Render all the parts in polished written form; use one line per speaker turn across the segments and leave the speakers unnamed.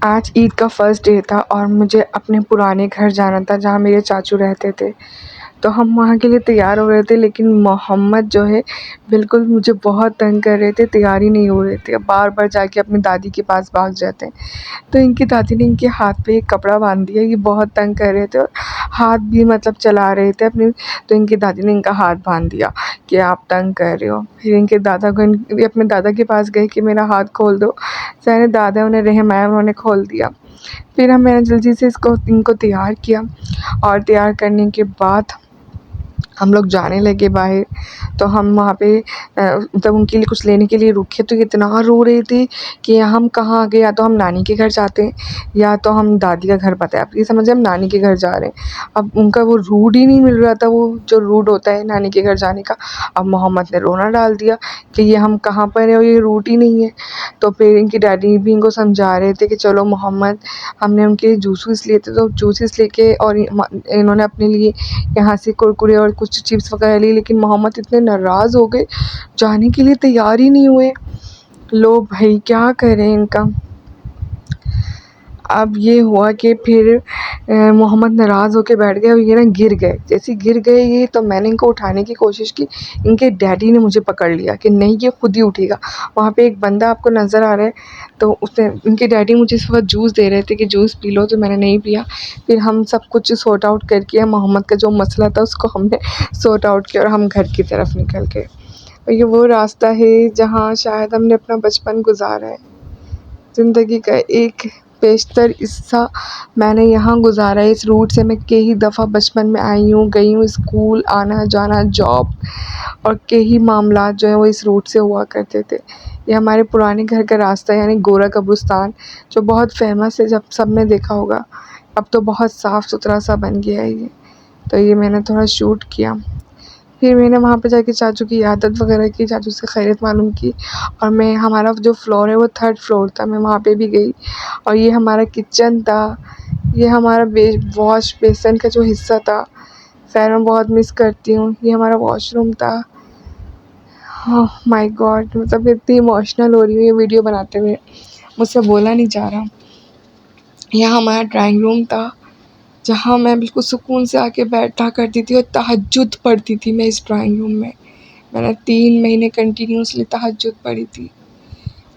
آج عید کا first day تھا اور مجھے اپنے پرانے گھر جانا تھا جہاں میرے چاچو رہتے تھے. تو ہم وہاں کے لیے تیار ہو رہے تھے، لیکن محمد جو ہے بالکل مجھے بہت تنگ کر رہے تھے، تیار ہی نہیں ہو رہے تھے. بار بار جا کے اپنی دادی کے پاس بھاگ جاتے ہیں. تو ان کی دادی نے ان کے ہاتھ پہ ایک کپڑا باندھ دیا. یہ بہت تنگ کر رہے تھے اور ہاتھ بھی مطلب چلا رہے تھے اپنے. تو ان کی دادی نے ان کا ہاتھ باندھ دیا کہ آپ تنگ کر رہے ہو. پھر ان کے دادا کو اپنے دادا کے پاس گئے کہ میرا ہاتھ کھول دو. سارے دادا انہیں رحم آیا، انہوں نے کھول دیا. پھر میں نے جلدی سے ان کو تیار کیا، اور تیار کرنے کے بعد ہم لوگ جانے لگے باہر. تو ہم وہاں پہ جب ان کے لیے کچھ لینے کے لیے رکے تو یہ اتنا رو رہی تھی کہ ہم کہاں آ گئے، یا تو ہم نانی کے گھر جاتے ہیں یا تو ہم دادی کا گھر پتہ ہے. آپ یہ سمجھیں ہم نانی کے گھر جا رہے ہیں. اب ان کا وہ روٹ ہی نہیں مل رہا تھا، وہ جو روٹ ہوتا ہے نانی کے گھر جانے کا. اب محمد نے رونا ڈال دیا کہ یہ ہم کہاں پر ہیں اور یہ روٹ ہی نہیں ہے. تو پھر ان کی ڈیڈی بھی ان کو سمجھا رہے تھے کہ چلو محمد، ہم نے ان کے جوسز لیے تھے تو جوسز لے کے، اور انہوں نے اپنے لیے یہاں سے کرکرے اور کچھ چپس وغیرہ لی. لیکن محمد اتنے ناراض ہو گئے، جانے کے لیے تیار ہی نہیں ہوئے. لو بھائی کیا کریں ان کا. اب یہ ہوا کہ پھر محمد ناراض ہو کے بیٹھ گئے اور یہ نا گر گئے. جیسے گر گئے یہ، تو میں نے ان کو اٹھانے کی کوشش کی. ان کے ڈیڈی نے مجھے پکڑ لیا کہ نہیں یہ خود ہی اٹھے گا. وہاں پہ ایک بندہ آپ کو نظر آ رہا ہے. تو ان کے ڈیڈی مجھے اس وقت جوس دے رہے تھے کہ جوس پی لو، تو میں نے نہیں پیا. پھر ہم سب کچھ سارٹ آؤٹ کر کے محمد کا جو مسئلہ تھا اس کو ہم نے سارٹ آؤٹ کیا اور ہم گھر کی طرف نکل گئے. اور یہ وہ راستہ ہے جہاں شاید ہم نے اپنا بچپن گزارا ہے. زندگی کا ایک بیشتر حصہ میں نے یہاں گزارا ہے. اس روٹ سے میں کئی دفعہ بچپن میں آئی ہوں، گئی ہوں. اسکول آنا جانا، جاب، اور کئی معاملات جو ہیں وہ اس روٹ سے ہوا کرتے تھے. یہ ہمارے پرانے گھر کا راستہ ہے، یعنی گورا قبرستان، جو بہت فیمس ہے، جب سب نے دیکھا ہوگا. اب تو بہت صاف ستھرا سا بن گیا ہے یہ. تو یہ میں نے تھوڑا شوٹ کیا. پھر میں نے وہاں پہ جا کے چاچو کی عیادت وغیرہ کی، چاچو سے خیریت معلوم کی. اور ہمارا جو فلور ہے وہ 3rd فلور تھا، میں وہاں پہ بھی گئی. اور یہ ہمارا کچن تھا، یہ ہمارا واش بیسن کا جو حصہ تھا. خیر میں بہت مس کرتی ہوں. یہ ہمارا واش روم تھا. مائی گاڈ، مطلب اتنی ایموشنل ہو رہی ہوں یہ ویڈیو بناتے ہوئے، مجھ سے بولا نہیں جا رہا. یہاں ہمارا ڈرائنگ روم تھا، جہاں میں بالکل سکون سے آ کے بیٹھا کرتی تھی اور تہجد پڑھتی تھی میں اس ڈرائنگ روم میں. میں نے 3 مہینے کنٹینیوسلی تہجد پڑھی تھی.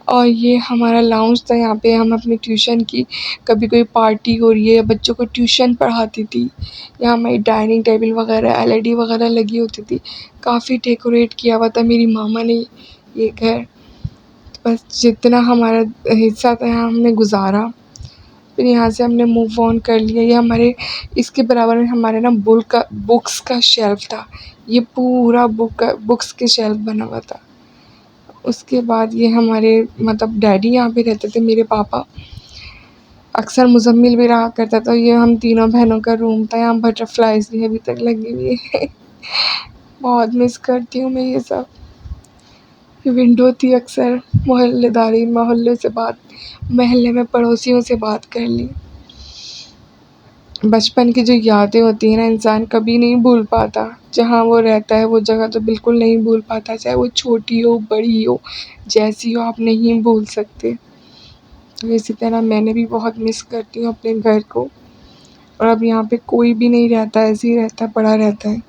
اور یہ ہمارا لاؤنج تھا، یہاں پہ ہم اپنی ٹیوشن کی، کبھی کوئی پارٹی ہو رہی ہے یا بچوں کو ٹیوشن پڑھاتی تھی. یہاں ہماری ڈائننگ ٹیبل وغیرہ LED وغیرہ لگی ہوتی تھی. کافی ڈیکوریٹ کیا ہوا تھا میری ماما نے یہ گھر. بس جتنا ہمارا حصہ تھا ہم نے گزارا. پھر یہاں سے ہم نے موو آن کر لیا. یہ ہمارے اس کے برابر میں ہمارے نا بکس کا شیلف تھا. یہ پورا بکس کے شیلف بنا ہوا تھا. اس کے بعد یہ ہمارے مطلب ڈیڈی یہاں پہ رہتے تھے، میرے پاپا. اکثر مزمل بھی رہا کرتا تھا. یہ ہم تینوں بہنوں کا روم تھا. یہاں بٹر فلائز بھی ابھی تک لگی ہوئی ہے. بہت مس کرتی ہوں میں یہ سب. یہ ونڈو تھی، اکثر محلے داری، محلے میں پڑوسیوں سے بات کر لی. بچپن کی جو یادیں ہوتی ہیں نا، انسان کبھی نہیں بھول پاتا. جہاں وہ رہتا ہے وہ جگہ تو بالکل نہیں بھول پاتا، چاہے وہ چھوٹی ہو بڑی ہو جیسی ہو، آپ نہیں بھول سکتے. اسی طرح میں نے بھی بہت مس کرتی ہوں اپنے گھر کو. اور اب یہاں پہ کوئی بھی نہیں رہتا، ایسے ہی رہتا پڑا رہتا ہے.